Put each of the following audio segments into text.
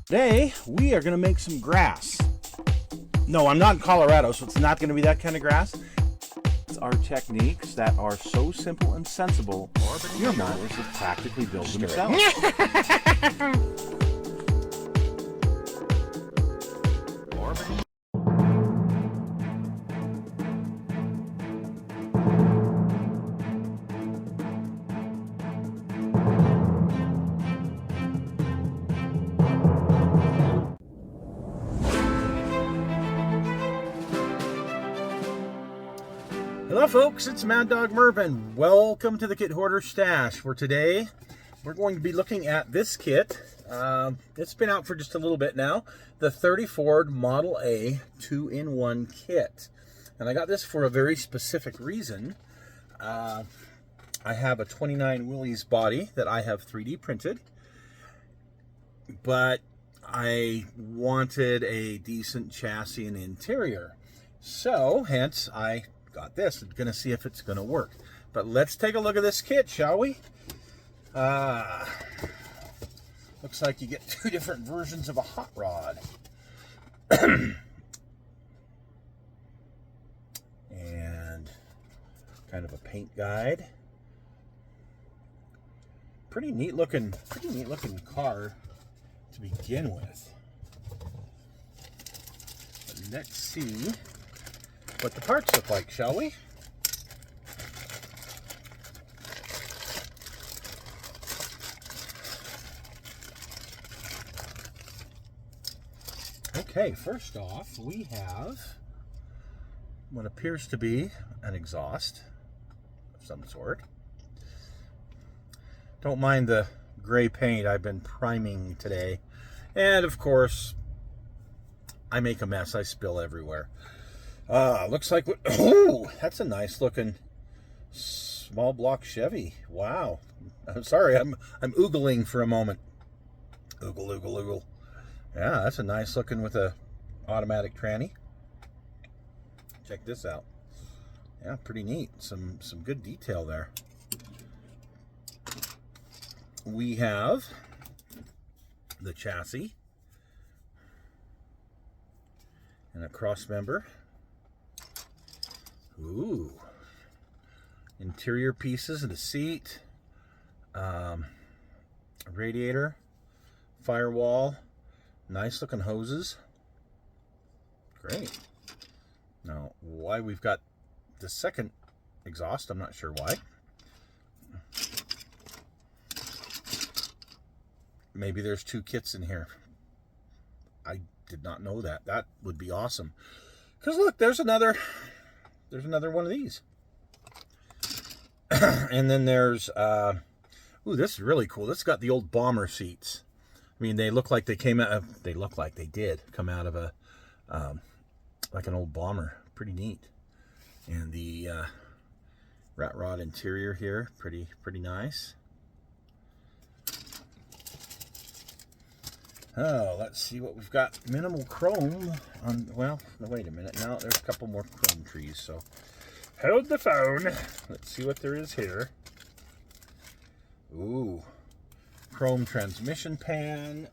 Today, we are going to make some grass. No, I'm not in Colorado, so it's not going to be that kind of grass. It's our techniques that are so simple and sensible, your mowers will practically build themselves. Hello folks, it's Mad Dog Mervin. Welcome to the Kit Hoarder Stash, where today we're going to be looking at this kit. It's been out for just a little bit now. The 30 Ford Model A 2-in-1 kit. And I got this for a very specific reason. I have a 29 Willys body that I have 3D printed. But I wanted a decent chassis and interior. So, hence, I got this. I'm going to see if it's going to work. But let's take a look at this kit, shall we? Looks like you get two different versions of a hot rod. And kind of a paint guide. Pretty neat looking car to begin with. But let's see what the parts look like, shall we? Okay, first off, we have what appears to be an exhaust of some sort. Don't mind the gray paint I've been priming today. And of course, I make a mess. I spill everywhere. Looks like, oh, that's a nice looking small block Chevy. Wow. I'm sorry, I'm oogling for a moment. Oogle. Yeah, that's a nice looking with a automatic tranny. Check this out. Yeah, pretty neat. Some good detail there. We have the chassis and a cross member. Ooh, interior pieces of the seat, radiator, firewall, nice looking hoses. Great. Now, why we've got the second exhaust, I'm not sure why. Maybe there's two kits in here. I did not know that. That would be awesome. Because look, there's another one of these. And then there's, ooh, this is really cool. This has got the old bomber seats. I mean, they look like they came out of, they look like they did come out of a, like an old bomber. Pretty neat. And the rat rod interior here, pretty nice. Oh, let's see what we've got. Minimal chrome on, well, no, wait a minute. Now there's a couple more chrome trees, so hold the phone. Let's see what there is here. Ooh, chrome transmission pan,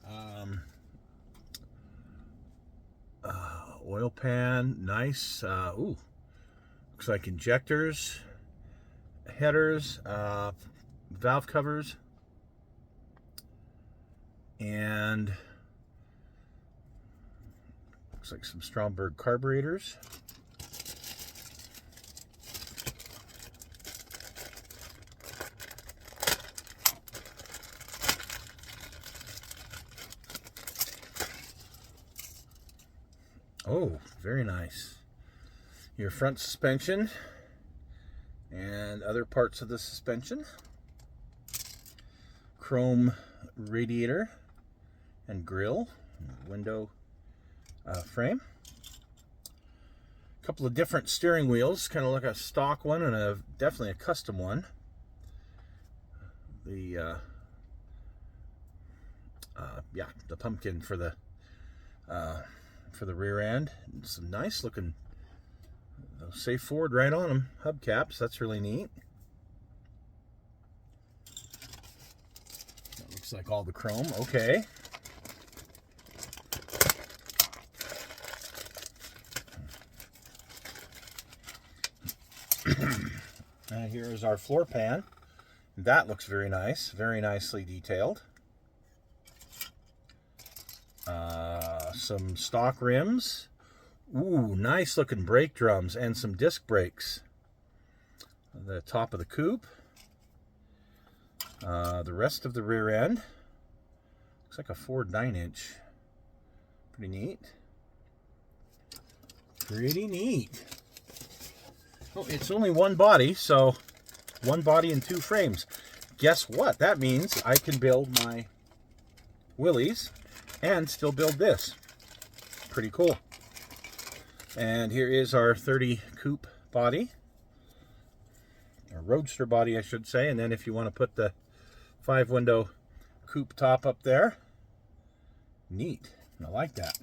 oil pan, nice. Ooh, looks like injectors, headers, valve covers, and looks like some Stromberg carburetors. Oh, very nice. Your front suspension and other parts of the suspension. Chrome radiator and grille, window frame. A couple of different steering wheels, kind of like a stock one and definitely a custom one. The the pumpkin for the rear end. Some nice looking, say Ford right on them, hubcaps. That's really neat. That looks like all the chrome. Okay. Here is our floor pan. That looks very nice, very nicely detailed. Some stock rims. Ooh, nice looking brake drums and some disc brakes. The top of the coupe. The rest of the rear end. Looks like a Ford 9-inch. Pretty neat. Pretty neat. Oh, it's only one body, so one body and 2 frames. Guess what? That means I can build my Willys and still build this. Pretty cool. And here is our 30 coupe body. Or roadster body, I should say. And then if you want to put the 5-window coupe top up there. Neat. I like that.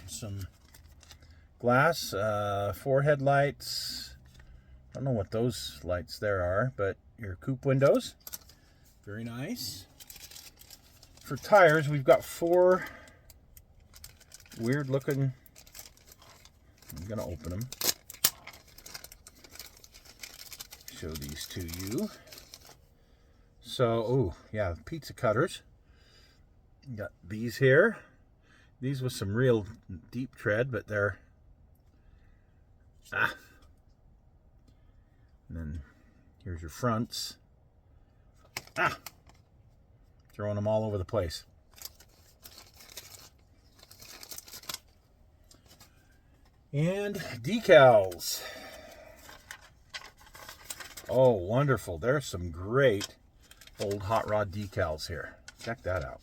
Some glass, 4 headlights. I don't know what those lights there are, but your coupe windows. Very nice. For tires, we've got 4 weird looking. I'm going to open them. Show these to you. So, oh, yeah, pizza cutters. Got these here. These with some real deep tread, but they're... And then here's your fronts. Throwing them all over the place. And decals. Oh, wonderful. There's some great old hot rod decals here. Check that out.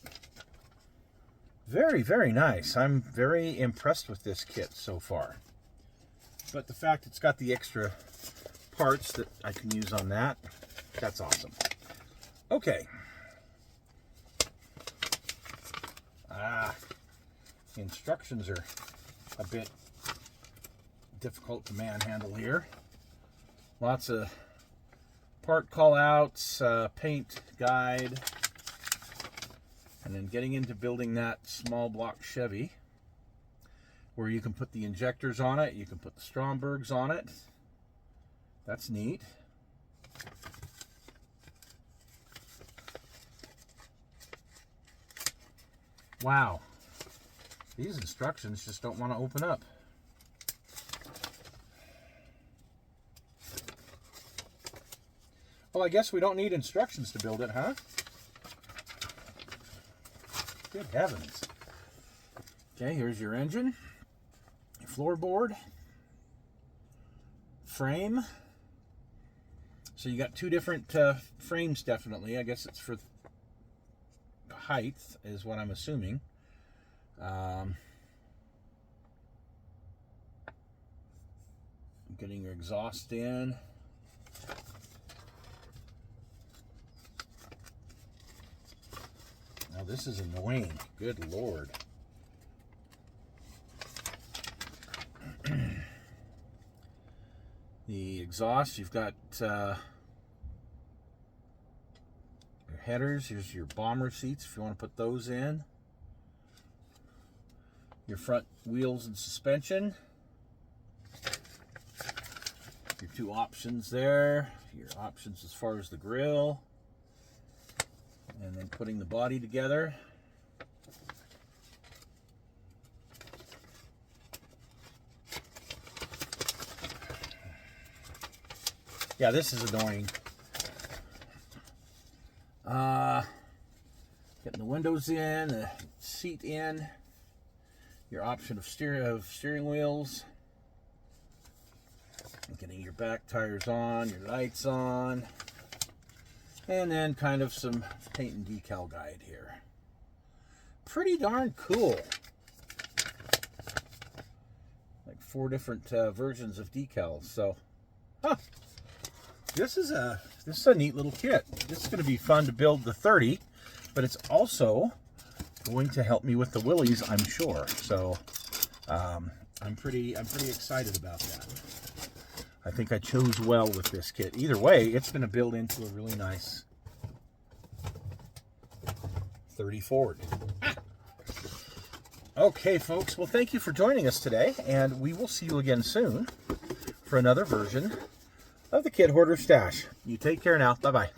Very, very nice. I'm very impressed with this kit so far. But the fact it's got the extra parts that I can use on that, that's awesome. Okay. The instructions are a bit difficult to manhandle here. Lots of part call-outs, paint guide, and then getting into building that small block Chevy where you can put the injectors on it, you can put the Strombergs on it. That's neat. Wow. These instructions just don't want to open up. Well, I guess we don't need instructions to build it, huh? Good heavens. Okay, here's your engine, your floorboard, frame. So you got 2 different frames, definitely. I guess it's for height, is what I'm assuming. Getting your exhaust in. Now this is annoying. Good Lord. The exhaust, you've got your headers. Here's your bomber seats if you want to put those in. Your front wheels and suspension. Your 2 options there. Your options as far as the grille. And then putting the body together. Yeah, this is annoying. Getting the windows in, the seat in, your option of steering wheels, getting your back tires on, your lights on, and then kind of some paint and decal guide here. Pretty darn cool. Like 4 different versions of decals. So, this is a neat little kit. This is going to be fun to build the 30, but it's also going to help me with the Willys, I'm sure. So, I'm pretty excited about that. I think I chose well with this kit. Either way, it's going to build into a really nice 30 Ford. Okay, folks. Well, thank you for joining us today, and we will see you again soon for another version of the Kid Hoarder Stash. You take care now. Bye-bye.